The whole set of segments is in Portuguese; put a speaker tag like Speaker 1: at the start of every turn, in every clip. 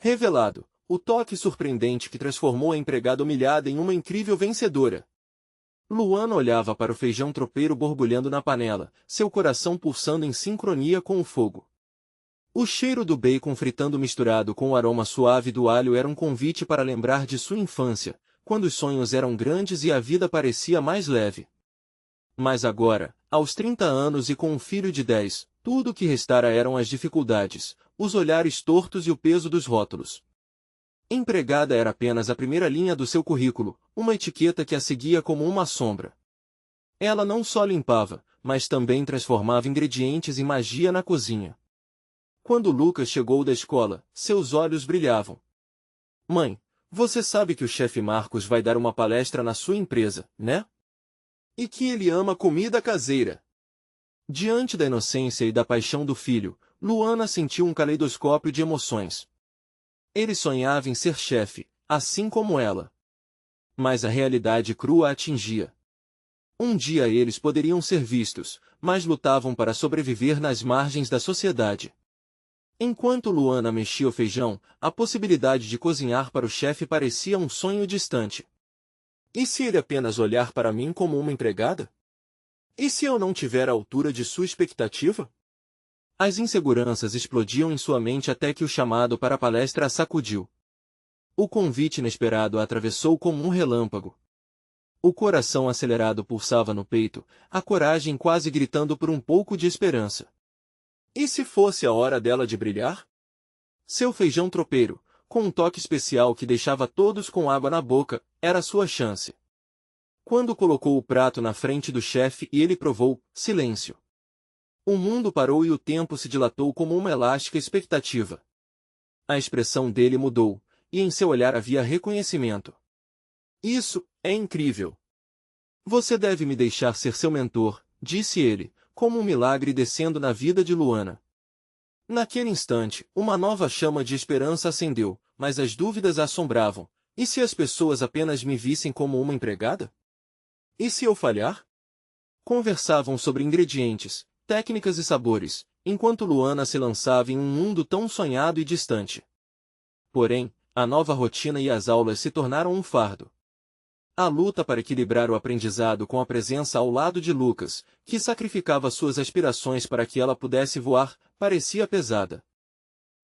Speaker 1: Revelado, o toque surpreendente que transformou a empregada humilhada em uma incrível vencedora. Luana olhava para o feijão tropeiro borbulhando na panela, seu coração pulsando em sincronia com o fogo. O cheiro do bacon fritando misturado com o aroma suave do alho era um convite para lembrar de sua infância, quando os sonhos eram grandes e a vida parecia mais leve. Mas agora, aos 30 anos e com um filho de 10, tudo o que restara eram as dificuldades, os olhares tortos e o peso dos rótulos. Empregada era apenas a primeira linha do seu currículo, uma etiqueta que a seguia como uma sombra. Ela não só limpava, mas também transformava ingredientes em magia na cozinha. Quando Lucas chegou da escola, seus olhos brilhavam. Mãe, você sabe que o chefe Marcos vai dar uma palestra na sua empresa, né? E que ele ama comida caseira. Diante da inocência e da paixão do filho, Luana sentiu um caleidoscópio de emoções. Ele sonhava em ser chefe, assim como ela. Mas a realidade crua a atingia. Um dia eles poderiam ser vistos, mas lutavam para sobreviver nas margens da sociedade. Enquanto Luana mexia o feijão, a possibilidade de cozinhar para o chefe parecia um sonho distante. E se ele apenas olhar para mim como uma empregada? E se eu não tiver a altura de sua expectativa? As inseguranças explodiam em sua mente até que o chamado para a palestra a sacudiu. O convite inesperado a atravessou como um relâmpago. O coração acelerado pulsava no peito, a coragem quase gritando por um pouco de esperança. E se fosse a hora dela de brilhar? Seu feijão tropeiro, com um toque especial que deixava todos com água na boca, era sua chance. Quando colocou o prato na frente do chefe e ele provou, silêncio. O mundo parou e o tempo se dilatou como uma elástica expectativa. A expressão dele mudou, e em seu olhar havia reconhecimento. Isso é incrível. Você deve me deixar ser seu mentor, disse ele, como um milagre descendo na vida de Luana. Naquele instante, uma nova chama de esperança acendeu, mas as dúvidas a assombravam. E se as pessoas apenas me vissem como uma empregada? E se eu falhar? Conversavam sobre ingredientes, técnicas e sabores, enquanto Luana se lançava em um mundo tão sonhado e distante. Porém, a nova rotina e as aulas se tornaram um fardo. A luta para equilibrar o aprendizado com a presença ao lado de Lucas, que sacrificava suas aspirações para que ela pudesse voar, parecia pesada.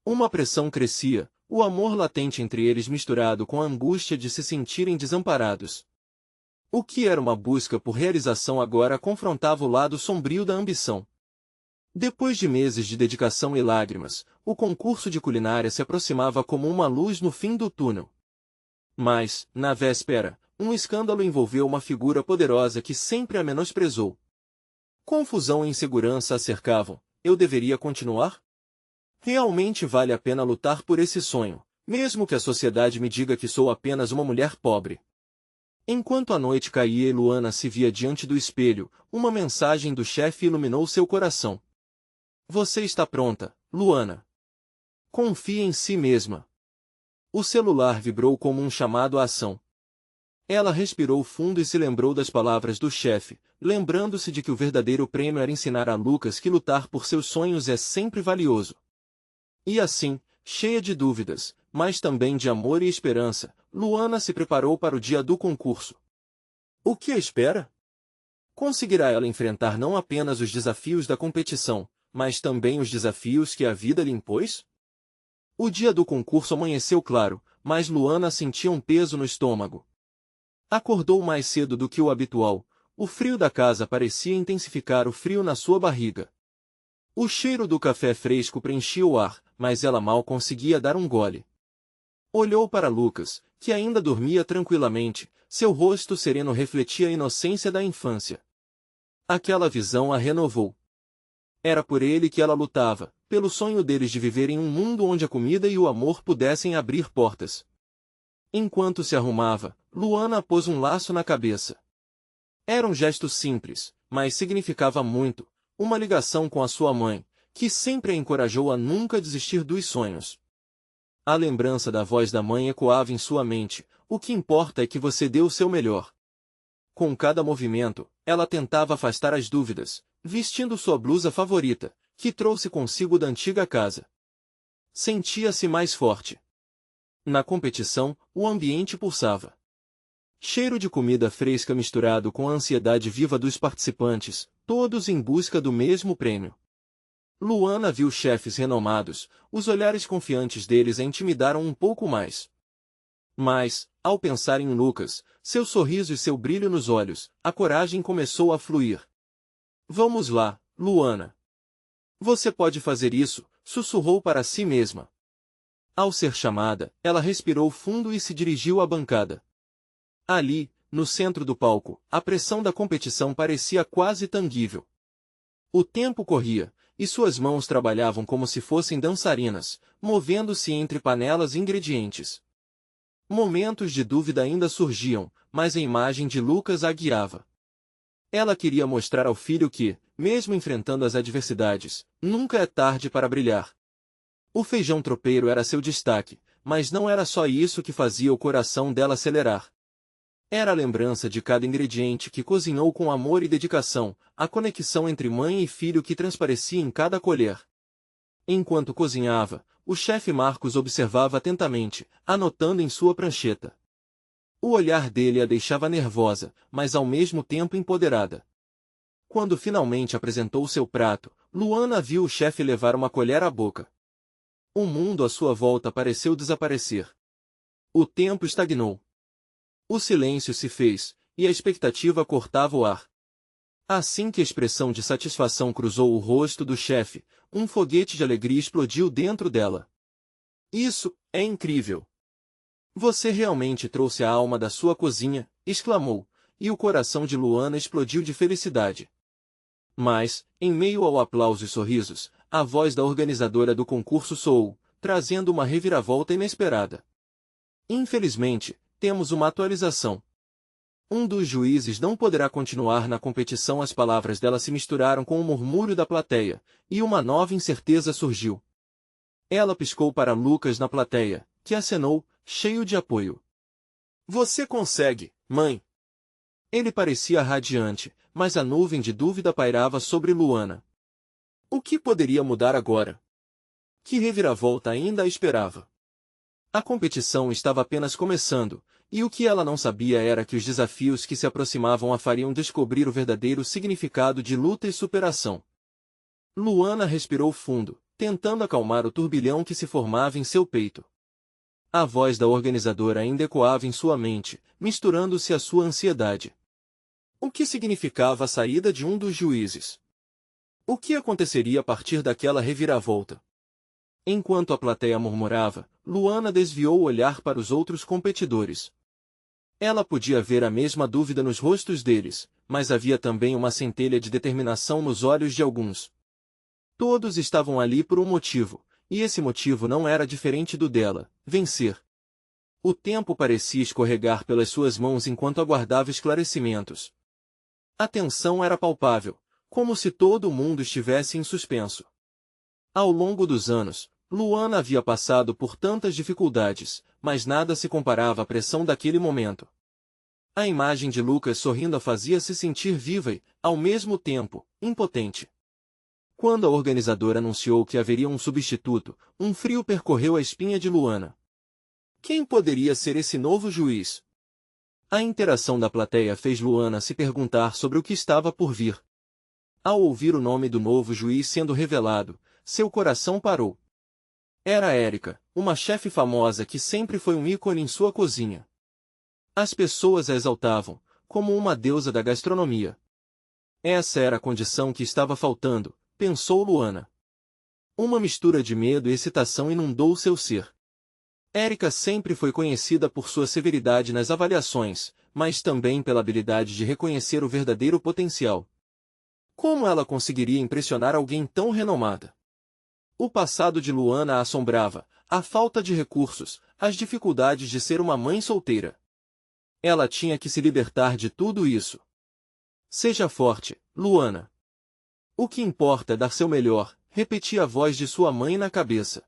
Speaker 1: Uma pressão crescia, o amor latente entre eles misturado com a angústia de se sentirem desamparados. O que era uma busca por realização agora confrontava o lado sombrio da ambição. Depois de meses de dedicação e lágrimas, o concurso de culinária se aproximava como uma luz no fim do túnel. Mas, na véspera, um escândalo envolveu uma figura poderosa que sempre a menosprezou. Confusão e insegurança a cercavam. Eu deveria continuar? Realmente vale a pena lutar por esse sonho, mesmo que a sociedade me diga que sou apenas uma mulher pobre. Enquanto a noite caía e Luana se via diante do espelho, uma mensagem do chefe iluminou seu coração. Você está pronta, Luana. Confie em si mesma. O celular vibrou como um chamado à ação. Ela respirou fundo e se lembrou das palavras do chefe, lembrando-se de que o verdadeiro prêmio era ensinar a Lucas que lutar por seus sonhos é sempre valioso. E assim, cheia de dúvidas, mas também de amor e esperança, Luana se preparou para o dia do concurso. O que a espera? Conseguirá ela enfrentar não apenas os desafios da competição, mas também os desafios que a vida lhe impôs? O dia do concurso amanheceu claro, mas Luana sentia um peso no estômago. Acordou mais cedo do que o habitual, o frio da casa parecia intensificar o frio na sua barriga. O cheiro do café fresco preenchia o ar, mas ela mal conseguia dar um gole. Olhou para Lucas, que ainda dormia tranquilamente, seu rosto sereno refletia a inocência da infância. Aquela visão a renovou. Era por ele que ela lutava, pelo sonho deles de viver em um mundo onde a comida e o amor pudessem abrir portas. Enquanto se arrumava, Luana pôs um laço na cabeça. Era um gesto simples, mas significava muito, uma ligação com a sua mãe, que sempre a encorajou a nunca desistir dos sonhos. A lembrança da voz da mãe ecoava em sua mente, o que importa é que você dê o seu melhor. Com cada movimento, ela tentava afastar as dúvidas, vestindo sua blusa favorita, que trouxe consigo da antiga casa. Sentia-se mais forte. Na competição, o ambiente pulsava. Cheiro de comida fresca misturado com a ansiedade viva dos participantes, todos em busca do mesmo prêmio. Luana viu chefes renomados, os olhares confiantes deles a intimidaram um pouco mais. Mas, ao pensar em Lucas, seu sorriso e seu brilho nos olhos, a coragem começou a fluir. Vamos lá, Luana. Você pode fazer isso, sussurrou para si mesma. Ao ser chamada, ela respirou fundo e se dirigiu à bancada. Ali, no centro do palco, a pressão da competição parecia quase tangível. O tempo corria, e suas mãos trabalhavam como se fossem dançarinas, movendo-se entre panelas e ingredientes. Momentos de dúvida ainda surgiam, mas a imagem de Lucas a guiava. Ela queria mostrar ao filho que, mesmo enfrentando as adversidades, nunca é tarde para brilhar. O feijão tropeiro era seu destaque, mas não era só isso que fazia o coração dela acelerar. Era a lembrança de cada ingrediente que cozinhou com amor e dedicação, a conexão entre mãe e filho que transparecia em cada colher. Enquanto cozinhava, o chefe Marcos observava atentamente, anotando em sua prancheta. O olhar dele a deixava nervosa, mas ao mesmo tempo empoderada. Quando finalmente apresentou seu prato, Luana viu o chefe levar uma colher à boca. O mundo à sua volta pareceu desaparecer. O tempo estagnou. O silêncio se fez, e a expectativa cortava o ar. Assim que a expressão de satisfação cruzou o rosto do chefe, um foguete de alegria explodiu dentro dela. Isso é incrível! Você realmente trouxe a alma da sua cozinha, exclamou, e o coração de Luana explodiu de felicidade. Mas, em meio ao aplauso e sorrisos, a voz da organizadora do concurso soou, trazendo uma reviravolta inesperada. Infelizmente, temos uma atualização. Um dos juízes não poderá continuar na competição. As palavras dela se misturaram com o murmúrio da plateia, e uma nova incerteza surgiu. Ela piscou para Lucas na plateia, que acenou, cheio de apoio. Você consegue, mãe! Ele parecia radiante, mas a nuvem de dúvida pairava sobre Luana. O que poderia mudar agora? Que reviravolta ainda a esperava? A competição estava apenas começando, e o que ela não sabia era que os desafios que se aproximavam a fariam descobrir o verdadeiro significado de luta e superação. Luana respirou fundo, tentando acalmar o turbilhão que se formava em seu peito. A voz da organizadora ainda ecoava em sua mente, misturando-se à sua ansiedade. O que significava a saída de um dos juízes? O que aconteceria a partir daquela reviravolta? Enquanto a plateia murmurava, Luana desviou o olhar para os outros competidores. Ela podia ver a mesma dúvida nos rostos deles, mas havia também uma centelha de determinação nos olhos de alguns. Todos estavam ali por um motivo, e esse motivo não era diferente do dela: vencer. O tempo parecia escorregar pelas suas mãos enquanto aguardava esclarecimentos. A tensão era palpável, como se todo o mundo estivesse em suspenso. Ao longo dos anos, Luana havia passado por tantas dificuldades, mas nada se comparava à pressão daquele momento. A imagem de Lucas sorrindo a fazia-se sentir viva e, ao mesmo tempo, impotente. Quando a organizadora anunciou que haveria um substituto, um frio percorreu a espinha de Luana. Quem poderia ser esse novo juiz? A interação da plateia fez Luana se perguntar sobre o que estava por vir. Ao ouvir o nome do novo juiz sendo revelado, seu coração parou. Era Érica, uma chefe famosa que sempre foi um ícone em sua cozinha. As pessoas a exaltavam, como uma deusa da gastronomia. Essa era a condição que estava faltando, pensou Luana. Uma mistura de medo e excitação inundou seu ser. Érica sempre foi conhecida por sua severidade nas avaliações, mas também pela habilidade de reconhecer o verdadeiro potencial. Como ela conseguiria impressionar alguém tão renomada? O passado de Luana a assombrava, a falta de recursos, as dificuldades de ser uma mãe solteira. Ela tinha que se libertar de tudo isso. Seja forte, Luana. O que importa é dar seu melhor, repetia a voz de sua mãe na cabeça.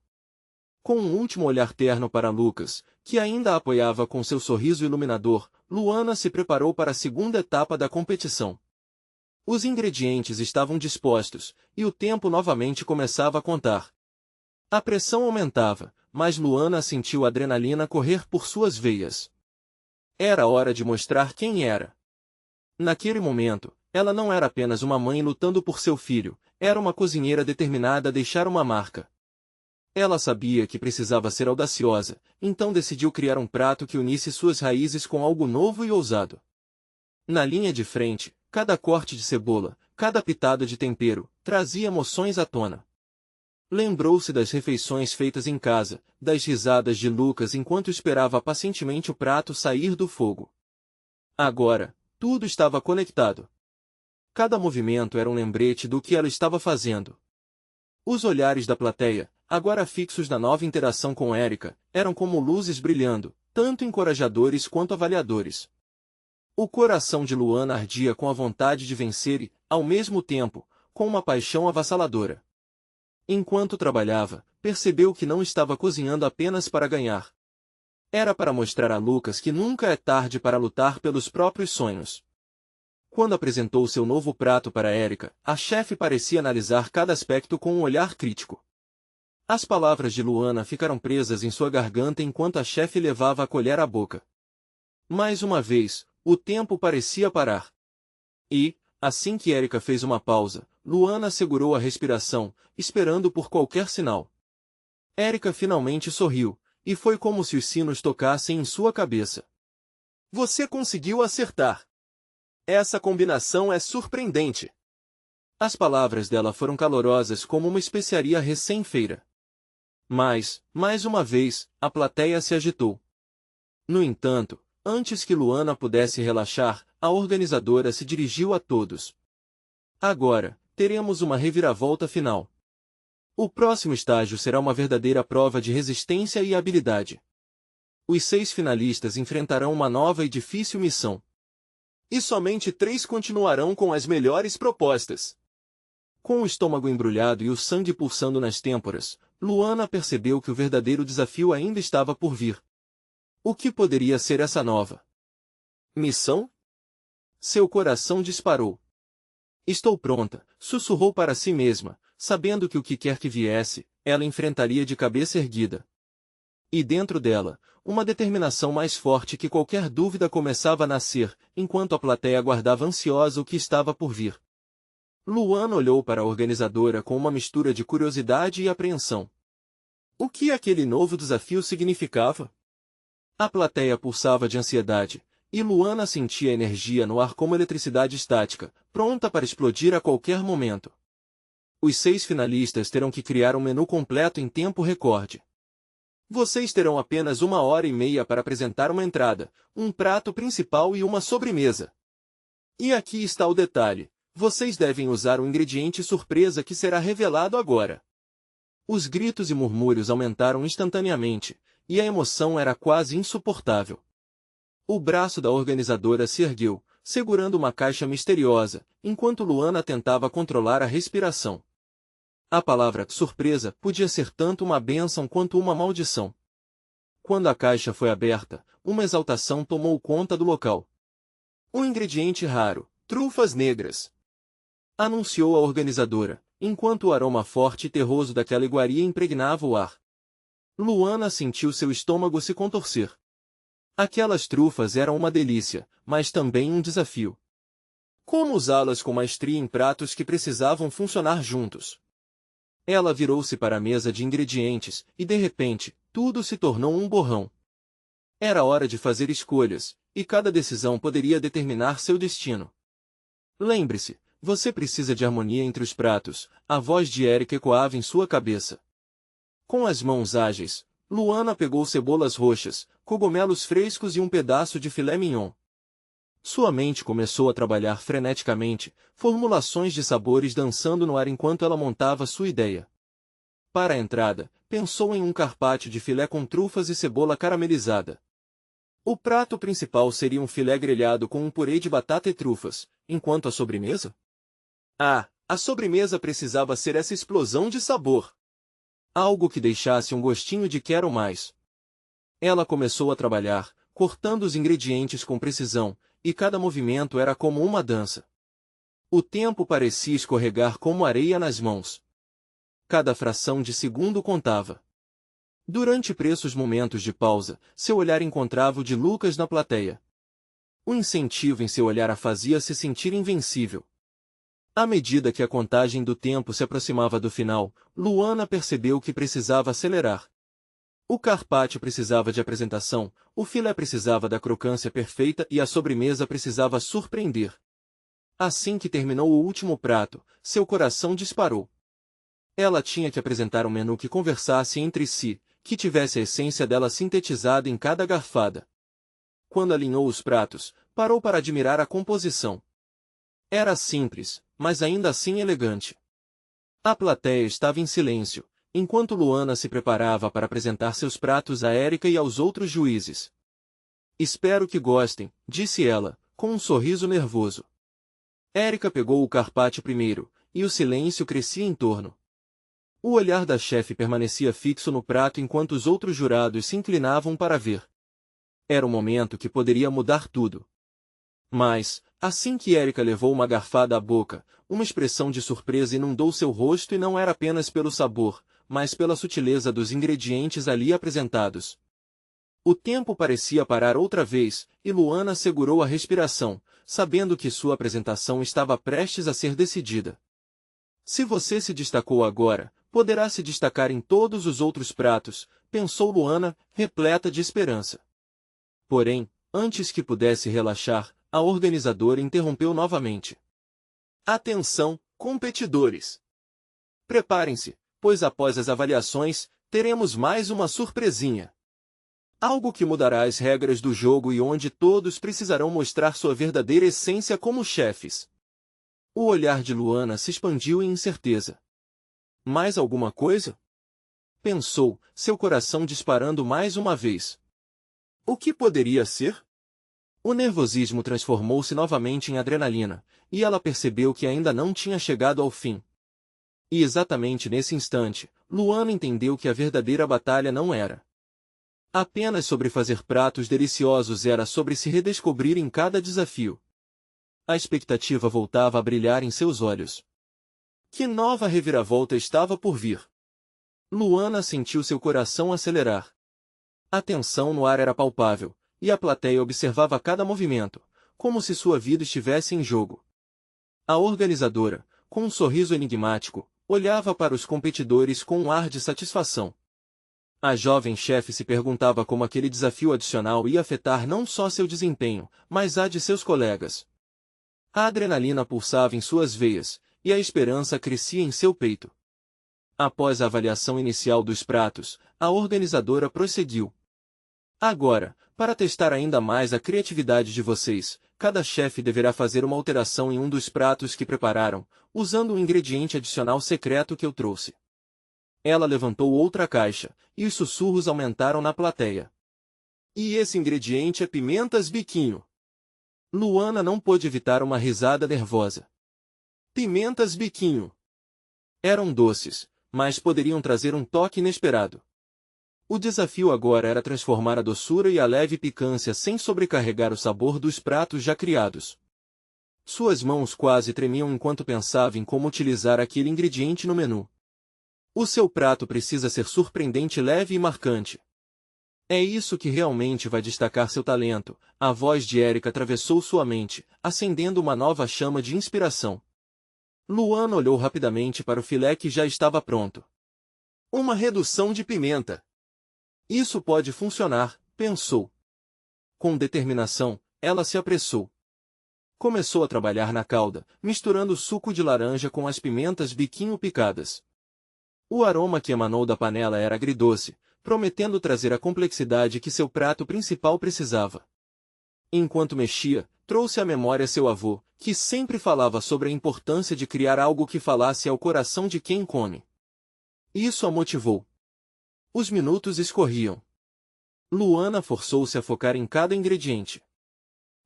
Speaker 1: Com um último olhar terno para Lucas, que ainda a apoiava com seu sorriso iluminador, Luana se preparou para a segunda etapa da competição. Os ingredientes estavam dispostos, e o tempo novamente começava a contar. A pressão aumentava, mas Luana sentiu a adrenalina correr por suas veias. Era hora de mostrar quem era. Naquele momento, ela não era apenas uma mãe lutando por seu filho, era uma cozinheira determinada a deixar uma marca. Ela sabia que precisava ser audaciosa, então decidiu criar um prato que unisse suas raízes com algo novo e ousado. Na linha de frente, cada corte de cebola, cada pitada de tempero, trazia emoções à tona. Lembrou-se das refeições feitas em casa, das risadas de Lucas enquanto esperava pacientemente o prato sair do fogo. Agora, tudo estava conectado. Cada movimento era um lembrete do que ela estava fazendo. Os olhares da plateia, agora fixos na nova interação com Erika, eram como luzes brilhando, tanto encorajadores quanto avaliadores. O coração de Luana ardia com a vontade de vencer e, ao mesmo tempo, com uma paixão avassaladora. Enquanto trabalhava, percebeu que não estava cozinhando apenas para ganhar. Era para mostrar a Lucas que nunca é tarde para lutar pelos próprios sonhos. Quando apresentou seu novo prato para Erika, a chefe parecia analisar cada aspecto com um olhar crítico. As palavras de Luana ficaram presas em sua garganta enquanto a chefe levava a colher à boca. Mais uma vez, o tempo parecia parar. E, assim que Erika fez uma pausa, Luana segurou a respiração, esperando por qualquer sinal. Erika finalmente sorriu, e foi como se os sinos tocassem em sua cabeça. Você conseguiu acertar! Essa combinação é surpreendente! As palavras dela foram calorosas como uma especiaria recém-feita. Mas, mais uma vez, a plateia se agitou. No entanto, antes que Luana pudesse relaxar, a organizadora se dirigiu a todos. Agora, teremos uma reviravolta final. O próximo estágio será uma verdadeira prova de resistência e habilidade. Os 6 finalistas enfrentarão uma nova e difícil missão. E somente 3 continuarão com as melhores propostas. Com o estômago embrulhado e o sangue pulsando nas têmporas, Luana percebeu que o verdadeiro desafio ainda estava por vir. O que poderia ser essa nova missão? Seu coração disparou. Estou pronta, sussurrou para si mesma, sabendo que o que quer que viesse, ela enfrentaria de cabeça erguida. E dentro dela, uma determinação mais forte que qualquer dúvida começava a nascer, enquanto a plateia aguardava ansiosa o que estava por vir. Luana olhou para a organizadora com uma mistura de curiosidade e apreensão. O que aquele novo desafio significava? A plateia pulsava de ansiedade, e Luana sentia energia no ar como eletricidade estática, pronta para explodir a qualquer momento. Os 6 finalistas terão que criar um menu completo em tempo recorde. Vocês terão apenas 1h30 para apresentar uma entrada, um prato principal e uma sobremesa. E aqui está o detalhe: vocês devem usar o ingrediente surpresa que será revelado agora. Os gritos e murmúrios aumentaram instantaneamente, e a emoção era quase insuportável. O braço da organizadora se ergueu, segurando uma caixa misteriosa, enquanto Luana tentava controlar a respiração. A palavra surpresa podia ser tanto uma bênção quanto uma maldição. Quando a caixa foi aberta, uma exaltação tomou conta do local. Um ingrediente raro, trufas negras, anunciou a organizadora, enquanto o aroma forte e terroso daquela iguaria impregnava o ar. Luana sentiu seu estômago se contorcer. Aquelas trufas eram uma delícia, mas também um desafio. Como usá-las com maestria em pratos que precisavam funcionar juntos? Ela virou-se para a mesa de ingredientes, e de repente, tudo se tornou um borrão. Era hora de fazer escolhas, e cada decisão poderia determinar seu destino. Lembre-se, você precisa de harmonia entre os pratos, a voz de Erika ecoava em sua cabeça. Com as mãos ágeis, Luana pegou cebolas roxas, cogumelos frescos e um pedaço de filé mignon. Sua mente começou a trabalhar freneticamente, formulações de sabores dançando no ar enquanto ela montava sua ideia. Para a entrada, pensou em um carpaccio de filé com trufas e cebola caramelizada. O prato principal seria um filé grelhado com um purê de batata e trufas, enquanto a sobremesa? A sobremesa precisava ser essa explosão de sabor. Algo que deixasse um gostinho de quero mais. Ela começou a trabalhar, cortando os ingredientes com precisão, e cada movimento era como uma dança. O tempo parecia escorregar como areia nas mãos. Cada fração de segundo contava. Durante preços momentos de pausa, seu olhar encontrava o de Lucas na plateia. O incentivo em seu olhar a fazia se sentir invencível. À medida que a contagem do tempo se aproximava do final, Luana percebeu que precisava acelerar. O carpaccio precisava de apresentação, o filé precisava da crocância perfeita e a sobremesa precisava surpreender. Assim que terminou o último prato, seu coração disparou. Ela tinha que apresentar um menu que conversasse entre si, que tivesse a essência dela sintetizada em cada garfada. Quando alinhou os pratos, parou para admirar a composição. Era simples, mas ainda assim elegante. A plateia estava em silêncio, enquanto Luana se preparava para apresentar seus pratos a Érica e aos outros juízes. Espero que gostem, disse ela, com um sorriso nervoso. Érica pegou o carpaccio primeiro, e o silêncio crescia em torno. O olhar da chefe permanecia fixo no prato enquanto os outros jurados se inclinavam para ver. Era um momento que poderia mudar tudo. Mas, assim que Érica levou uma garfada à boca, uma expressão de surpresa inundou seu rosto e não era apenas pelo sabor, mas pela sutileza dos ingredientes ali apresentados. O tempo parecia parar outra vez, e Luana segurou a respiração, sabendo que sua apresentação estava prestes a ser decidida. Se você se destacou agora, poderá se destacar em todos os outros pratos, pensou Luana, repleta de esperança. Porém, antes que pudesse relaxar, a organizadora interrompeu novamente. Atenção, competidores! Preparem-se, pois após as avaliações, teremos mais uma surpresinha. Algo que mudará as regras do jogo e onde todos precisarão mostrar sua verdadeira essência como chefes. O olhar de Luana se expandiu em incerteza. Mais alguma coisa? Pensou, seu coração disparando mais uma vez. O que poderia ser? O nervosismo transformou-se novamente em adrenalina, e ela percebeu que ainda não tinha chegado ao fim. E exatamente nesse instante, Luana entendeu que a verdadeira batalha não era apenas sobre fazer pratos deliciosos, era sobre se redescobrir em cada desafio. A expectativa voltava a brilhar em seus olhos. Que nova reviravolta estava por vir? Luana sentiu seu coração acelerar. A tensão no ar era palpável, e a plateia observava cada movimento, como se sua vida estivesse em jogo. A organizadora, com um sorriso enigmático, olhava para os competidores com um ar de satisfação. A jovem chefe se perguntava como aquele desafio adicional ia afetar não só seu desempenho, mas a de seus colegas. A adrenalina pulsava em suas veias, e a esperança crescia em seu peito. Após a avaliação inicial dos pratos, a organizadora prosseguiu. Agora, para testar ainda mais a criatividade de vocês, cada chefe deverá fazer uma alteração em um dos pratos que prepararam, usando um ingrediente adicional secreto que eu trouxe. Ela levantou outra caixa, e os sussurros aumentaram na plateia. E esse ingrediente é pimentas biquinho. Luana não pôde evitar uma risada nervosa. Pimentas biquinho. Eram doces, mas poderiam trazer um toque inesperado. O desafio agora era transformar a doçura e a leve picância sem sobrecarregar o sabor dos pratos já criados. Suas mãos quase tremiam enquanto pensava em como utilizar aquele ingrediente no menu. O seu prato precisa ser surpreendente, leve e marcante. É isso que realmente vai destacar seu talento. A voz de Érica atravessou sua mente, acendendo uma nova chama de inspiração. Luana olhou rapidamente para o filé que já estava pronto. Uma redução de pimenta. Isso pode funcionar, pensou. Com determinação, ela se apressou. Começou a trabalhar na calda, misturando o suco de laranja com as pimentas biquinho picadas. O aroma que emanou da panela era agridoce, prometendo trazer a complexidade que seu prato principal precisava. Enquanto mexia, trouxe à memória seu avô, que sempre falava sobre a importância de criar algo que falasse ao coração de quem come. Isso a motivou. Os minutos escorriam. Luana forçou-se a focar em cada ingrediente.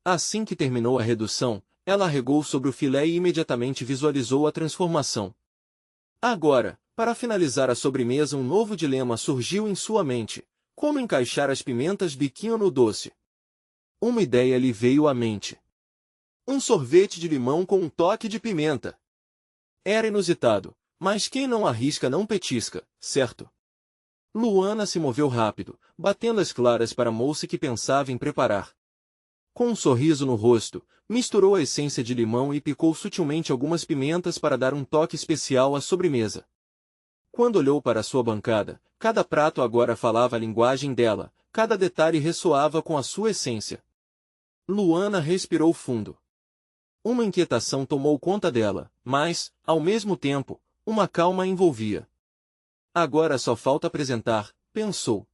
Speaker 1: Assim que terminou a redução, ela arregou sobre o filé e imediatamente visualizou a transformação. Agora, para finalizar a sobremesa, um novo dilema surgiu em sua mente: como encaixar as pimentas biquinho no doce? Uma ideia lhe veio à mente. Um sorvete de limão com um toque de pimenta. Era inusitado, mas quem não arrisca não petisca, certo? Luana se moveu rápido, batendo as claras para a moça que pensava em preparar. Com um sorriso no rosto, misturou a essência de limão e picou sutilmente algumas pimentas para dar um toque especial à sobremesa. Quando olhou para sua bancada, cada prato agora falava a linguagem dela, cada detalhe ressoava com a sua essência. Luana respirou fundo. Uma inquietação tomou conta dela, mas, ao mesmo tempo, uma calma a envolvia. Agora só falta apresentar, pensou.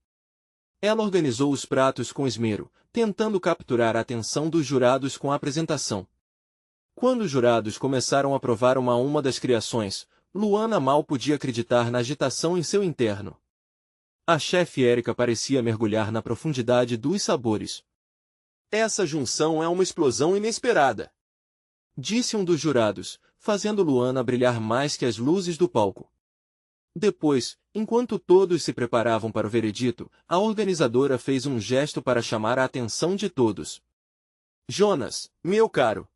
Speaker 1: Ela organizou os pratos com esmero, tentando capturar a atenção dos jurados com a apresentação. Quando os jurados começaram a provar uma a uma das criações, Luana mal podia acreditar na agitação em seu interno. A chefe Érica parecia mergulhar na profundidade dos sabores. Essa junção é uma explosão inesperada, disse um dos jurados, fazendo Luana brilhar mais que as luzes do palco. Depois, enquanto todos se preparavam para o veredito, a organizadora fez um gesto para chamar a atenção de todos. Jonas, meu caro,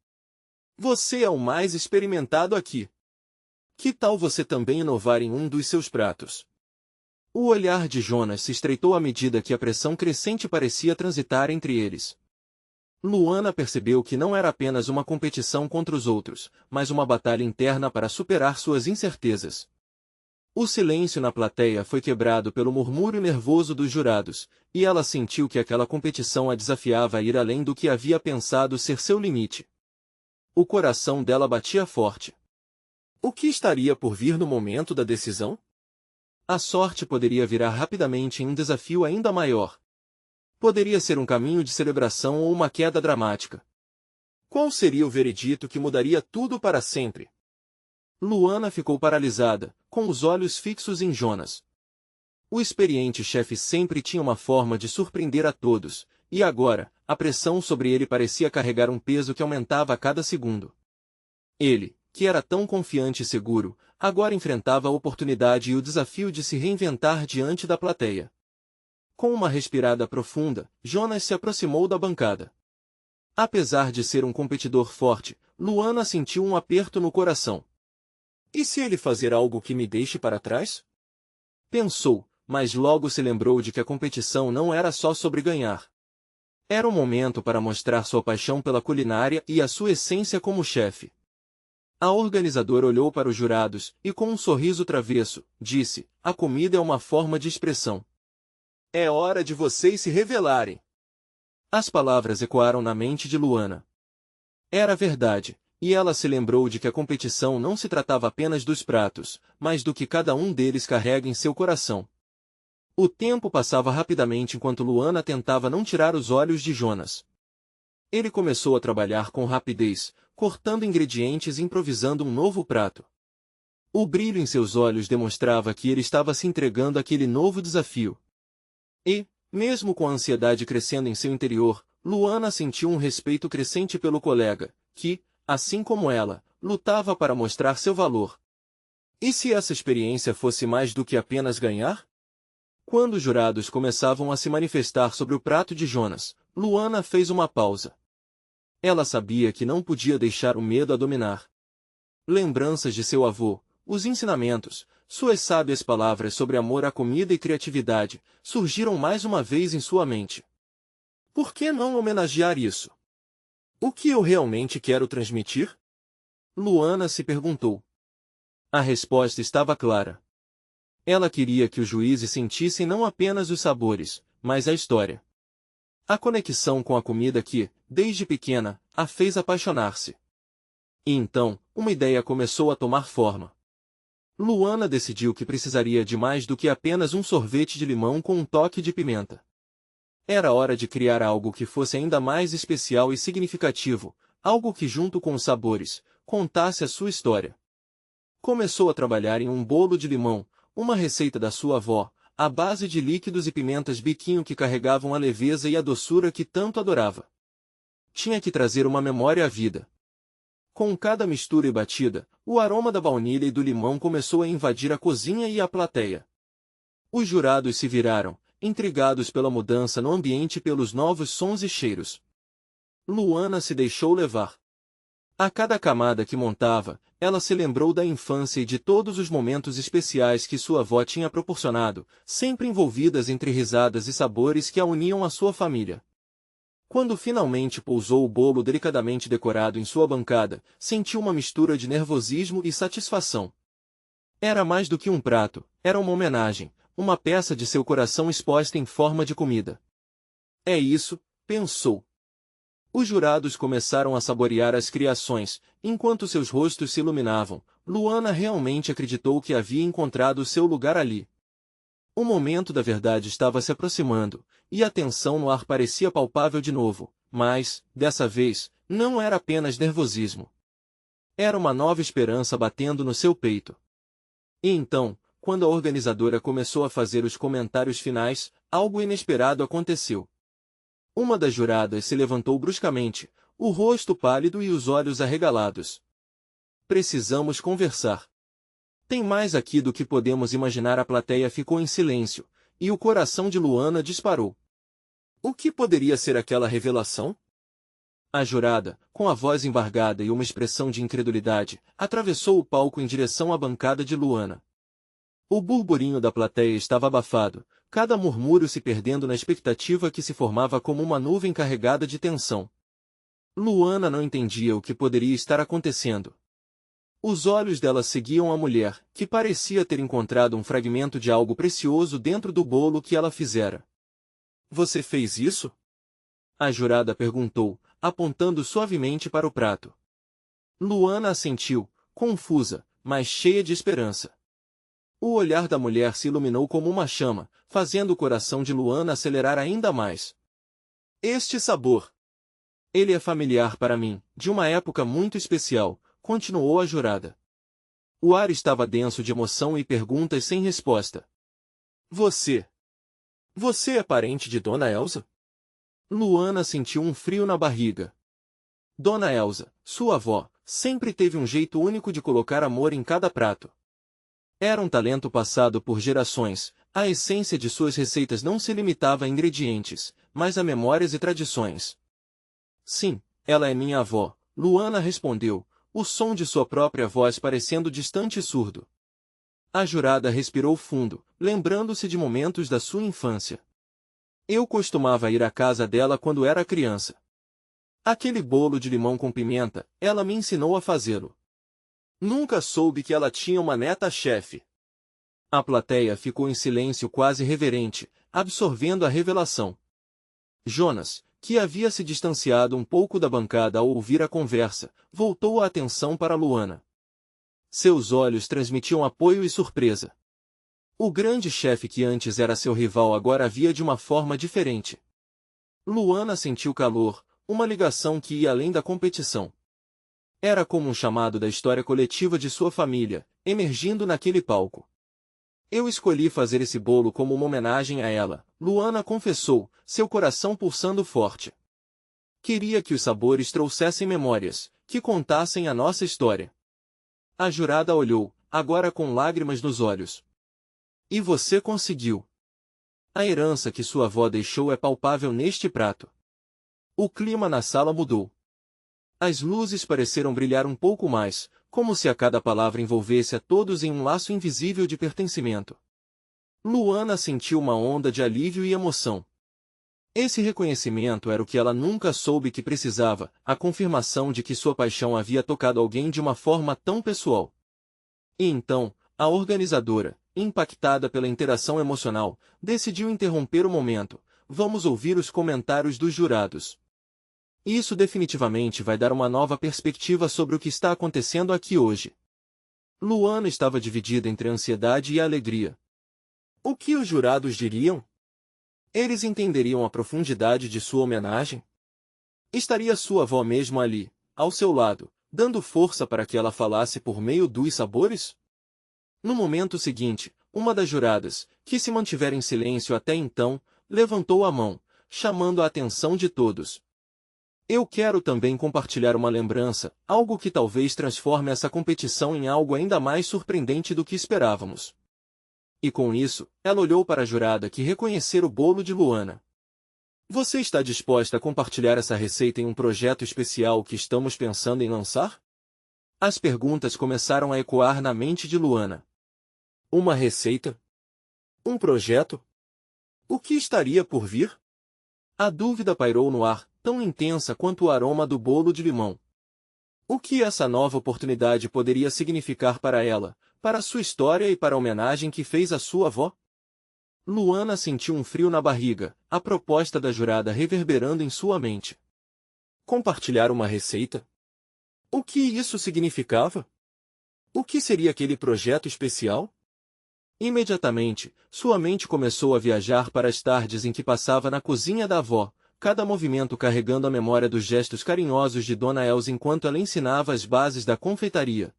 Speaker 1: você é o mais experimentado aqui. Que tal você também inovar em um dos seus pratos? O olhar de Jonas se estreitou à medida que a pressão crescente parecia transitar entre eles. Luana percebeu que não era apenas uma competição contra os outros, mas uma batalha interna para superar suas incertezas. O silêncio na plateia foi quebrado pelo murmúrio nervoso dos jurados, e ela sentiu que aquela competição a desafiava a ir além do que havia pensado ser seu limite. O coração dela batia forte. O que estaria por vir no momento da decisão? A sorte poderia virar rapidamente em um desafio ainda maior. Poderia ser um caminho de celebração ou uma queda dramática. Qual seria o veredito que mudaria tudo para sempre? Luana ficou paralisada, com os olhos fixos em Jonas. O experiente chefe sempre tinha uma forma de surpreender a todos, e agora, a pressão sobre ele parecia carregar um peso que aumentava a cada segundo. Ele, que era tão confiante e seguro, agora enfrentava a oportunidade e o desafio de se reinventar diante da plateia. Com uma respirada profunda, Jonas se aproximou da bancada. Apesar de ser um competidor forte, Luana sentiu um aperto no coração. E se ele fazer algo que me deixe para trás? Pensou, mas logo se lembrou de que a competição não era só sobre ganhar. Era um momento para mostrar sua paixão pela culinária e a sua essência como chefe. A organizadora olhou para os jurados e, com um sorriso travesso, disse: a comida é uma forma de expressão. É hora de vocês se revelarem. As palavras ecoaram na mente de Luana. Era verdade. E ela se lembrou de que a competição não se tratava apenas dos pratos, mas do que cada um deles carrega em seu coração. O tempo passava rapidamente enquanto Luana tentava não tirar os olhos de Jonas. Ele começou a trabalhar com rapidez, cortando ingredientes e improvisando um novo prato. O brilho em seus olhos demonstrava que ele estava se entregando àquele novo desafio. E, mesmo com a ansiedade crescendo em seu interior, Luana sentiu um respeito crescente pelo colega, que, assim como ela, lutava para mostrar seu valor. E se essa experiência fosse mais do que apenas ganhar? Quando os jurados começavam a se manifestar sobre o prato de Jonas, Luana fez uma pausa. Ela sabia que não podia deixar o medo a dominar. Lembranças de seu avô, os ensinamentos, suas sábias palavras sobre amor à comida e criatividade, surgiram mais uma vez em sua mente. Por que não homenagear isso? O que eu realmente quero transmitir? Luana se perguntou. A resposta estava clara. Ela queria que os juízes sentissem não apenas os sabores, mas a história. A conexão com a comida que, desde pequena, a fez apaixonar-se. E então, uma ideia começou a tomar forma. Luana decidiu que precisaria de mais do que apenas um sorvete de limão com um toque de pimenta. Era hora de criar algo que fosse ainda mais especial e significativo, algo que, junto com os sabores, contasse a sua história. Começou a trabalhar em um bolo de limão, uma receita da sua avó, à base de líquidos e pimentas biquinho que carregavam a leveza e a doçura que tanto adorava. Tinha que trazer uma memória à vida. Com cada mistura e batida, o aroma da baunilha e do limão começou a invadir a cozinha e a plateia. Os jurados se viraram, intrigados pela mudança no ambiente e pelos novos sons e cheiros. Luana se deixou levar. A cada camada que montava, ela se lembrou da infância e de todos os momentos especiais que sua avó tinha proporcionado, sempre envolvidas entre risadas e sabores que a uniam à sua família. Quando finalmente pousou o bolo delicadamente decorado em sua bancada, sentiu uma mistura de nervosismo e satisfação. Era mais do que um prato, era uma homenagem, uma peça de seu coração exposta em forma de comida. É isso, pensou. Os jurados começaram a saborear as criações, enquanto seus rostos se iluminavam. Luana realmente acreditou que havia encontrado seu lugar ali. O momento da verdade estava se aproximando, e a tensão no ar parecia palpável de novo, mas, dessa vez, não era apenas nervosismo. Era uma nova esperança batendo no seu peito. E então, quando a organizadora começou a fazer os comentários finais, algo inesperado aconteceu. Uma das juradas se levantou bruscamente, o rosto pálido e os olhos arregalados. Precisamos conversar. Tem mais aqui do que podemos imaginar. A plateia ficou em silêncio, e o coração de Luana disparou. O que poderia ser aquela revelação? A jurada, com a voz embargada e uma expressão de incredulidade, atravessou o palco em direção à bancada de Luana. O burburinho da plateia estava abafado, cada murmúrio se perdendo na expectativa que se formava como uma nuvem carregada de tensão. Luana não entendia o que poderia estar acontecendo. Os olhos dela seguiam a mulher, que parecia ter encontrado um fragmento de algo precioso dentro do bolo que ela fizera. Você fez isso? A jurada perguntou, apontando suavemente para o prato. Luana assentiu, confusa, mas cheia de esperança. O olhar da mulher se iluminou como uma chama, fazendo o coração de Luana acelerar ainda mais. Este sabor. Ele é familiar para mim, de uma época muito especial, continuou a jurada. O ar estava denso de emoção e perguntas sem resposta. Você é parente de Dona Elsa? Luana sentiu um frio na barriga. Dona Elsa, sua avó, sempre teve um jeito único de colocar amor em cada prato. Era um talento passado por gerações, a essência de suas receitas não se limitava a ingredientes, mas a memórias e tradições. Sim, ela é minha avó, Luana respondeu, o som de sua própria voz parecendo distante e surdo. A jurada respirou fundo, lembrando-se de momentos da sua infância. Eu costumava ir à casa dela quando era criança. Aquele bolo de limão com pimenta, ela me ensinou a fazê-lo. Nunca soube que ela tinha uma neta-chefe. A plateia ficou em silêncio quase reverente, absorvendo a revelação. Jonas, que havia se distanciado um pouco da bancada ao ouvir a conversa, voltou a atenção para Luana. Seus olhos transmitiam apoio e surpresa. O grande chefe que antes era seu rival agora via de uma forma diferente. Luana sentiu calor, uma ligação que ia além da competição. Era como um chamado da história coletiva de sua família, emergindo naquele palco. Eu escolhi fazer esse bolo como uma homenagem a ela, Luana confessou, seu coração pulsando forte. Queria que os sabores trouxessem memórias, que contassem a nossa história. A jurada olhou, agora com lágrimas nos olhos. E você conseguiu. A herança que sua avó deixou é palpável neste prato. O clima na sala mudou. As luzes pareceram brilhar um pouco mais, como se a cada palavra envolvesse a todos em um laço invisível de pertencimento. Luana sentiu uma onda de alívio e emoção. Esse reconhecimento era o que ela nunca soube que precisava, a confirmação de que sua paixão havia tocado alguém de uma forma tão pessoal. E então, a organizadora, impactada pela interação emocional, decidiu interromper o momento. Vamos ouvir os comentários dos jurados. Isso definitivamente vai dar uma nova perspectiva sobre o que está acontecendo aqui hoje. Luana estava dividida entre a ansiedade e a alegria. O que os jurados diriam? Eles entenderiam a profundidade de sua homenagem? Estaria sua avó mesmo ali, ao seu lado, dando força para que ela falasse por meio dos sabores? No momento seguinte, uma das juradas, que se mantivera em silêncio até então, levantou a mão, chamando a atenção de todos. Eu quero também compartilhar uma lembrança, algo que talvez transforme essa competição em algo ainda mais surpreendente do que esperávamos. E com isso, ela olhou para a jurada que reconhecera o bolo de Luana. Você está disposta a compartilhar essa receita em um projeto especial que estamos pensando em lançar? As perguntas começaram a ecoar na mente de Luana. Uma receita? Um projeto? O que estaria por vir? A dúvida pairou no ar, tão intensa quanto o aroma do bolo de limão. O que essa nova oportunidade poderia significar para ela, para sua história e para a homenagem que fez à sua avó? Luana sentiu um frio na barriga, a proposta da jurada reverberando em sua mente. Compartilhar uma receita? O que isso significava? O que seria aquele projeto especial? Imediatamente, sua mente começou a viajar para as tardes em que passava na cozinha da avó, cada movimento carregando a memória dos gestos carinhosos de Dona Elsa enquanto ela ensinava as bases da confeitaria.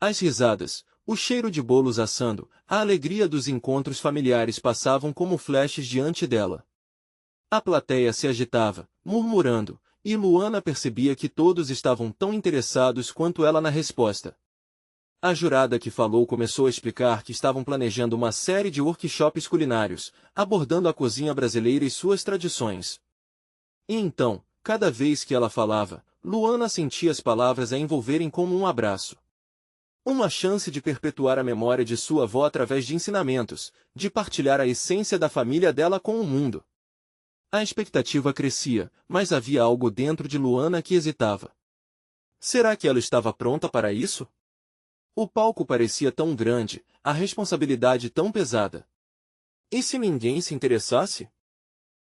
Speaker 1: As risadas, o cheiro de bolos assando, a alegria dos encontros familiares passavam como flashes diante dela. A plateia se agitava, murmurando, e Luana percebia que todos estavam tão interessados quanto ela na resposta. A jurada que falou começou a explicar que estavam planejando uma série de workshops culinários, abordando a cozinha brasileira e suas tradições. E então, cada vez que ela falava, Luana sentia as palavras a envolverem como um abraço. Uma chance de perpetuar a memória de sua avó através de ensinamentos, de partilhar a essência da família dela com o mundo. A expectativa crescia, mas havia algo dentro de Luana que hesitava. Será que ela estava pronta para isso? O palco parecia tão grande, a responsabilidade tão pesada. E se ninguém se interessasse?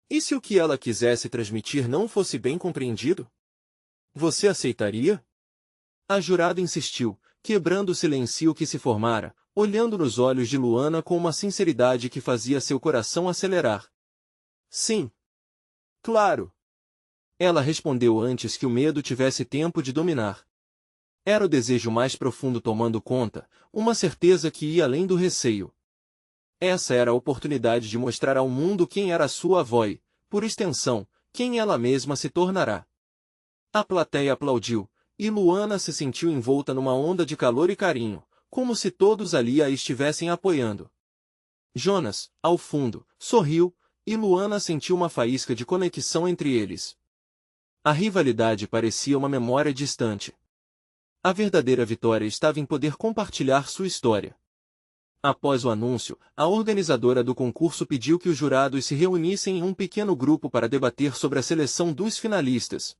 Speaker 1: E se o que ela quisesse transmitir não fosse bem compreendido? Você aceitaria? A jurada insistiu, quebrando o silêncio que se formara, olhando nos olhos de Luana com uma sinceridade que fazia seu coração acelerar. Sim. Claro. Ela respondeu antes que o medo tivesse tempo de dominar. Era o desejo mais profundo tomando conta, uma certeza que ia além do receio. Essa era a oportunidade de mostrar ao mundo quem era sua avó e, por extensão, quem ela mesma se tornará. A plateia aplaudiu, e Luana se sentiu envolta numa onda de calor e carinho, como se todos ali a estivessem apoiando. Jonas, ao fundo, sorriu, e Luana sentiu uma faísca de conexão entre eles. A rivalidade parecia uma memória distante. A verdadeira vitória estava em poder compartilhar sua história. Após o anúncio, a organizadora do concurso pediu que os jurados se reunissem em um pequeno grupo para debater sobre a seleção dos finalistas.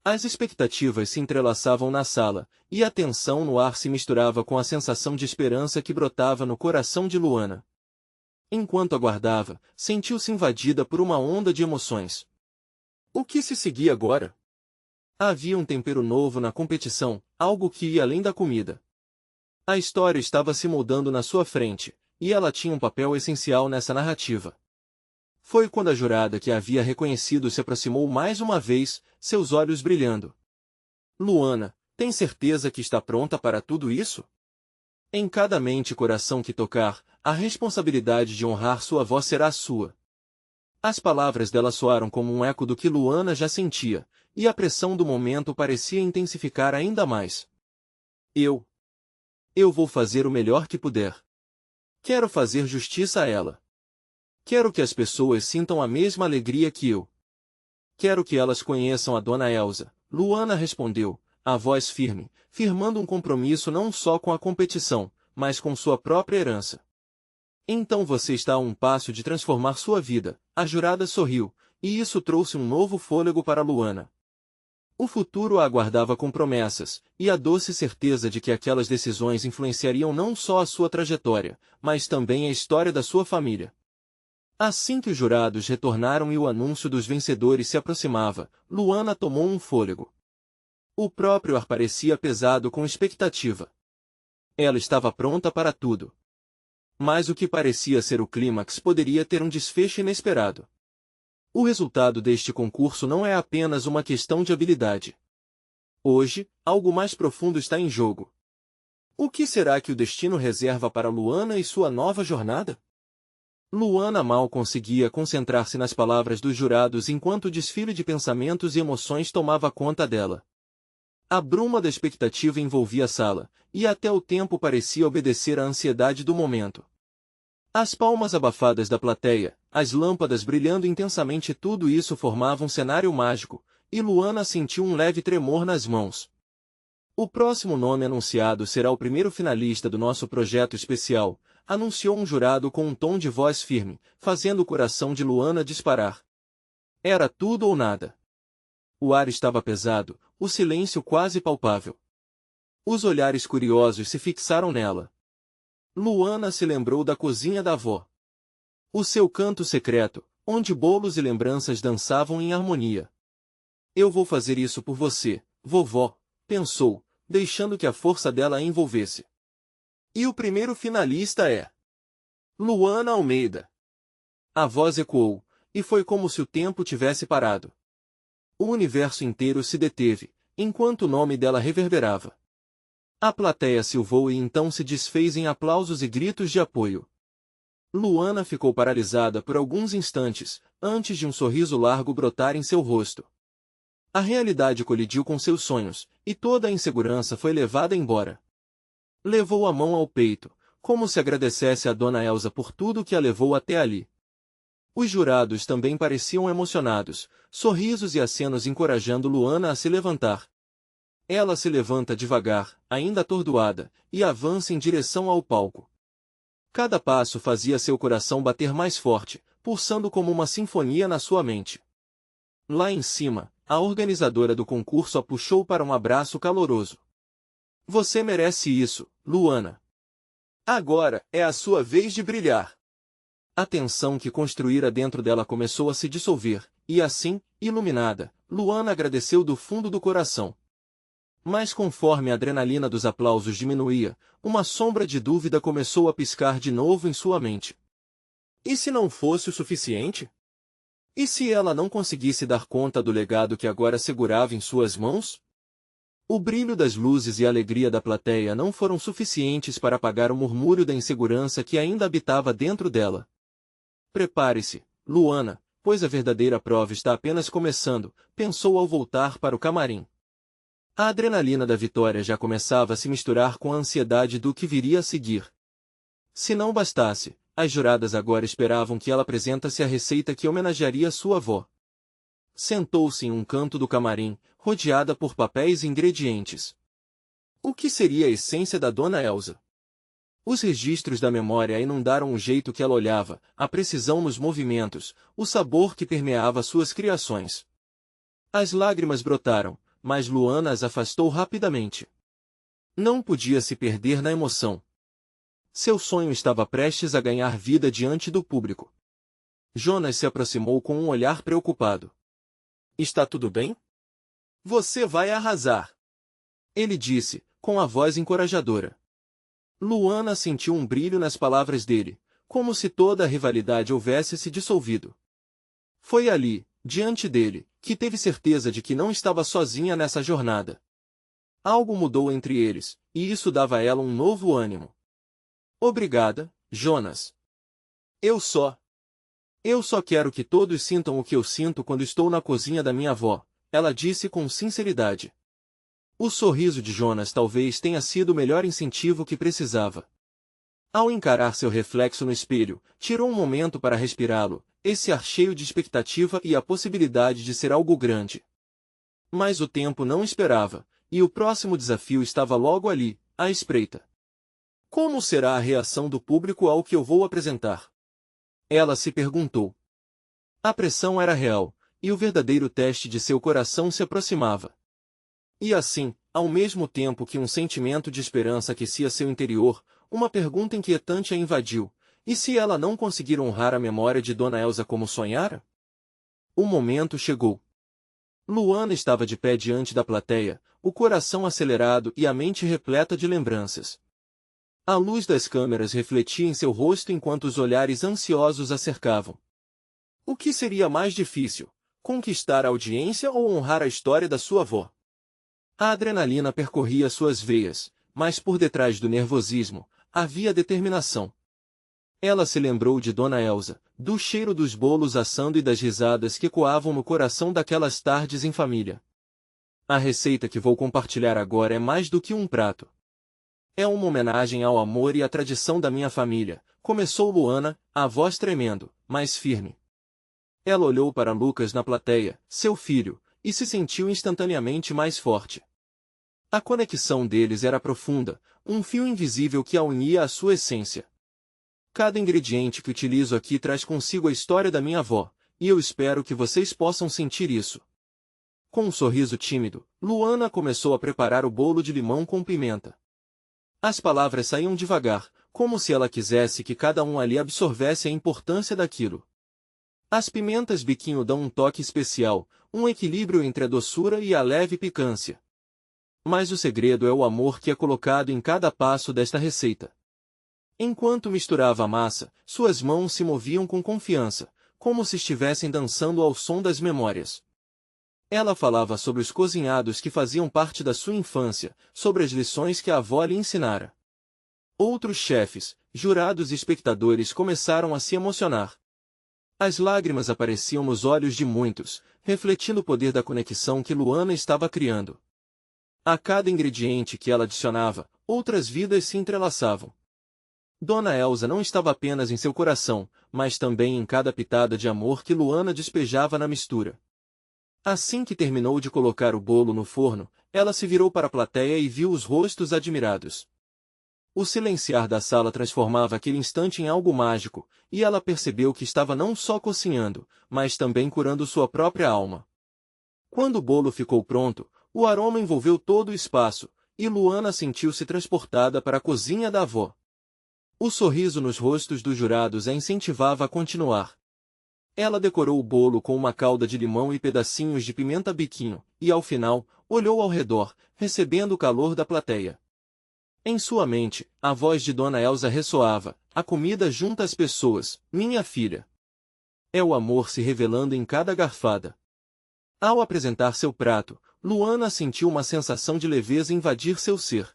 Speaker 1: As expectativas se entrelaçavam na sala, e a tensão no ar se misturava com a sensação de esperança que brotava no coração de Luana. Enquanto aguardava, sentiu-se invadida por uma onda de emoções. O que se seguia agora? Havia um tempero novo na competição, algo que ia além da comida. A história estava se moldando na sua frente, e ela tinha um papel essencial nessa narrativa. Foi quando a jurada que a havia reconhecido se aproximou mais uma vez, seus olhos brilhando. Luana, tem certeza que está pronta para tudo isso? Em cada mente e coração que tocar, a responsabilidade de honrar sua avó será sua. As palavras dela soaram como um eco do que Luana já sentia, e a pressão do momento parecia intensificar ainda mais. Eu vou fazer o melhor que puder. Quero fazer justiça a ela. Quero que as pessoas sintam a mesma alegria que eu. Quero que elas conheçam a Dona Elsa, Luana respondeu, a voz firme, firmando um compromisso não só com a competição, mas com sua própria herança. Então você está a um passo de transformar sua vida, a jurada sorriu, e isso trouxe um novo fôlego para Luana. O futuro a aguardava com promessas, e a doce certeza de que aquelas decisões influenciariam não só a sua trajetória, mas também a história da sua família. Assim que os jurados retornaram e o anúncio dos vencedores se aproximava, Luana tomou um fôlego. O próprio ar parecia pesado com expectativa. Ela estava pronta para tudo. Mas o que parecia ser o clímax poderia ter um desfecho inesperado. O resultado deste concurso não é apenas uma questão de habilidade. Hoje, algo mais profundo está em jogo. O que será que o destino reserva para Luana e sua nova jornada? Luana mal conseguia concentrar-se nas palavras dos jurados enquanto o desfile de pensamentos e emoções tomava conta dela. A bruma da expectativa envolvia a sala, e até o tempo parecia obedecer à ansiedade do momento. As palmas abafadas da plateia, as lâmpadas brilhando intensamente, tudo isso formava um cenário mágico, e Luana sentiu um leve tremor nas mãos. O próximo nome anunciado será o primeiro finalista do nosso projeto especial, anunciou um jurado com um tom de voz firme, fazendo o coração de Luana disparar. Era tudo ou nada. O ar estava pesado, o silêncio quase palpável. Os olhares curiosos se fixaram nela. Luana se lembrou da cozinha da avó. O seu canto secreto, onde bolos e lembranças dançavam em harmonia. Eu vou fazer isso por você, vovó, pensou, deixando que a força dela a envolvesse. E o primeiro finalista é Luana Almeida. A voz ecoou, e foi como se o tempo tivesse parado. O universo inteiro se deteve, enquanto o nome dela reverberava. A plateia silvou e então se desfez em aplausos e gritos de apoio. Luana ficou paralisada por alguns instantes, antes de um sorriso largo brotar em seu rosto. A realidade colidiu com seus sonhos, e toda a insegurança foi levada embora. Levou a mão ao peito, como se agradecesse a Dona Elsa por tudo que a levou até ali. Os jurados também pareciam emocionados, sorrisos e acenos encorajando Luana a se levantar. Ela se levanta devagar, ainda atordoada, e avança em direção ao palco. Cada passo fazia seu coração bater mais forte, pulsando como uma sinfonia na sua mente. Lá em cima, a organizadora do concurso a puxou para um abraço caloroso. Você merece isso, Luana. Agora é a sua vez de brilhar. A tensão que construíra dentro dela começou a se dissolver, e assim, iluminada, Luana agradeceu do fundo do coração. Mas conforme a adrenalina dos aplausos diminuía, uma sombra de dúvida começou a piscar de novo em sua mente. E se não fosse o suficiente? E se ela não conseguisse dar conta do legado que agora segurava em suas mãos? O brilho das luzes e a alegria da plateia não foram suficientes para apagar o murmúrio da insegurança que ainda habitava dentro dela. Prepare-se, Luana, pois a verdadeira prova está apenas começando, pensou ao voltar para o camarim. A adrenalina da vitória já começava a se misturar com a ansiedade do que viria a seguir. Se não bastasse, as juradas agora esperavam que ela apresentasse a receita que homenagearia sua avó. Sentou-se em um canto do camarim, rodeada por papéis e ingredientes. O que seria a essência da Dona Elsa? Os registros da memória a inundaram o jeito que ela olhava, a precisão nos movimentos, o sabor que permeava suas criações. As lágrimas brotaram, mas Luana as afastou rapidamente. Não podia se perder na emoção. Seu sonho estava prestes a ganhar vida diante do público. Jonas se aproximou com um olhar preocupado. Está tudo bem? Você vai arrasar! Ele disse, com a voz encorajadora. Luana sentiu um brilho nas palavras dele, como se toda a rivalidade houvesse se dissolvido. Foi ali, diante dele, que teve certeza de que não estava sozinha nessa jornada. Algo mudou entre eles, e isso dava a ela um novo ânimo. Obrigada, Jonas. Eu só quero que todos sintam o que eu sinto quando estou na cozinha da minha avó, ela disse com sinceridade. O sorriso de Jonas talvez tenha sido o melhor incentivo que precisava. Ao encarar seu reflexo no espelho, tirou um momento para respirá-lo, esse ar cheio de expectativa e a possibilidade de ser algo grande. Mas o tempo não esperava, e o próximo desafio estava logo ali, à espreita. Como será a reação do público ao que eu vou apresentar? Ela se perguntou. A pressão era real, e o verdadeiro teste de seu coração se aproximava. E assim, ao mesmo tempo que um sentimento de esperança aquecia seu interior, uma pergunta inquietante a invadiu. E se ela não conseguir honrar a memória de Dona Elsa como sonhara? O momento chegou. Luana estava de pé diante da plateia, o coração acelerado e a mente repleta de lembranças. A luz das câmeras refletia em seu rosto enquanto os olhares ansiosos a cercavam. O que seria mais difícil, conquistar a audiência ou honrar a história da sua avó? A adrenalina percorria suas veias, mas por detrás do nervosismo, havia determinação. Ela se lembrou de Dona Elsa, do cheiro dos bolos assando e das risadas que ecoavam no coração daquelas tardes em família. A receita que vou compartilhar agora é mais do que um prato. É uma homenagem ao amor e à tradição da minha família, começou Luana, a voz tremendo, mas firme. Ela olhou para Lucas na plateia, seu filho, e se sentiu instantaneamente mais forte. A conexão deles era profunda, um fio invisível que a unia à sua essência. Cada ingrediente que utilizo aqui traz consigo a história da minha avó, e eu espero que vocês possam sentir isso. Com um sorriso tímido, Luana começou a preparar o bolo de limão com pimenta. As palavras saíam devagar, como se ela quisesse que cada um ali absorvesse a importância daquilo. As pimentas biquinho dão um toque especial, um equilíbrio entre a doçura e a leve picância. Mas o segredo é o amor que é colocado em cada passo desta receita. Enquanto misturava a massa, suas mãos se moviam com confiança, como se estivessem dançando ao som das memórias. Ela falava sobre os cozinhados que faziam parte da sua infância, sobre as lições que a avó lhe ensinara. Outros chefes, jurados e espectadores começaram a se emocionar. As lágrimas apareciam nos olhos de muitos, refletindo o poder da conexão que Luana estava criando. A cada ingrediente que ela adicionava, outras vidas se entrelaçavam. Dona Elsa não estava apenas em seu coração, mas também em cada pitada de amor que Luana despejava na mistura. Assim que terminou de colocar o bolo no forno, ela se virou para a plateia e viu os rostos admirados. O silenciar da sala transformava aquele instante em algo mágico, e ela percebeu que estava não só cozinhando, mas também curando sua própria alma. Quando o bolo ficou pronto, o aroma envolveu todo o espaço, e Luana sentiu-se transportada para a cozinha da avó. O sorriso nos rostos dos jurados a incentivava a continuar. Ela decorou o bolo com uma calda de limão e pedacinhos de pimenta biquinho, e ao final, olhou ao redor, recebendo o calor da plateia. Em sua mente, a voz de Dona Elsa ressoava: a comida junta as pessoas, minha filha. É o amor se revelando em cada garfada. Ao apresentar seu prato, Luana sentiu uma sensação de leveza invadir seu ser.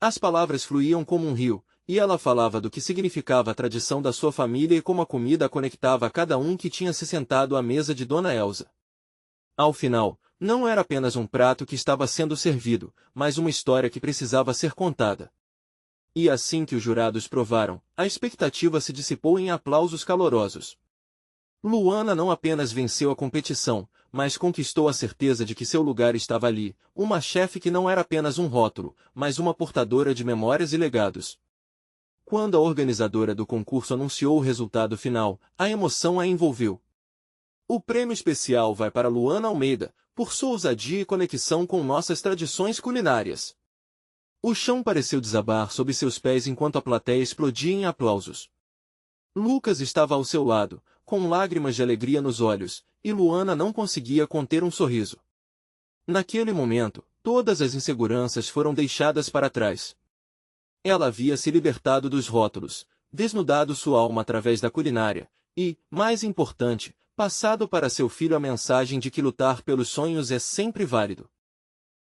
Speaker 1: As palavras fluíam como um rio, e ela falava do que significava a tradição da sua família e como a comida a conectava a cada um que tinha se sentado à mesa de Dona Elsa. Ao final, não era apenas um prato que estava sendo servido, mas uma história que precisava ser contada. E assim que os jurados provaram, a expectativa se dissipou em aplausos calorosos. Luana não apenas venceu a competição, mas conquistou a certeza de que seu lugar estava ali, uma chefe que não era apenas um rótulo, mas uma portadora de memórias e legados. Quando a organizadora do concurso anunciou o resultado final, a emoção a envolveu. O prêmio especial vai para Luana Almeida, por sua ousadia e conexão com nossas tradições culinárias. O chão pareceu desabar sob seus pés enquanto a plateia explodia em aplausos. Lucas estava ao seu lado, com lágrimas de alegria nos olhos, e Luana não conseguia conter um sorriso. Naquele momento, todas as inseguranças foram deixadas para trás. Ela havia se libertado dos rótulos, desnudado sua alma através da culinária, e, mais importante, passado para seu filho a mensagem de que lutar pelos sonhos é sempre válido.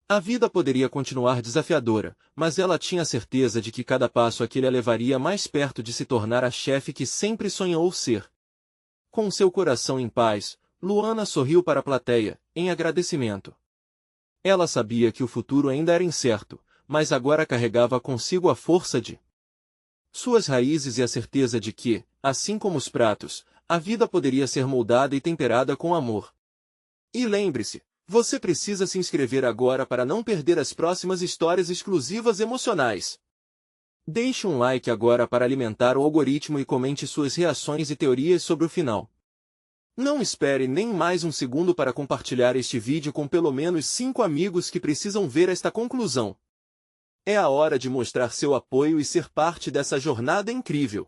Speaker 1: A vida poderia continuar desafiadora, mas ela tinha certeza de que cada passo aquele a levaria mais perto de se tornar a chefe que sempre sonhou ser. Com seu coração em paz, Luana sorriu para a plateia, em agradecimento. Ela sabia que o futuro ainda era incerto, mas agora carregava consigo a força de suas raízes e a certeza de que, assim como os pratos, a vida poderia ser moldada e temperada com amor. E lembre-se, você precisa se inscrever agora para não perder as próximas histórias exclusivas emocionais. Deixe um like agora para alimentar o algoritmo e comente suas reações e teorias sobre o final. Não espere nem mais um segundo para compartilhar este vídeo com pelo menos 5 amigos que precisam ver esta conclusão. É a hora de mostrar seu apoio e ser parte dessa jornada incrível.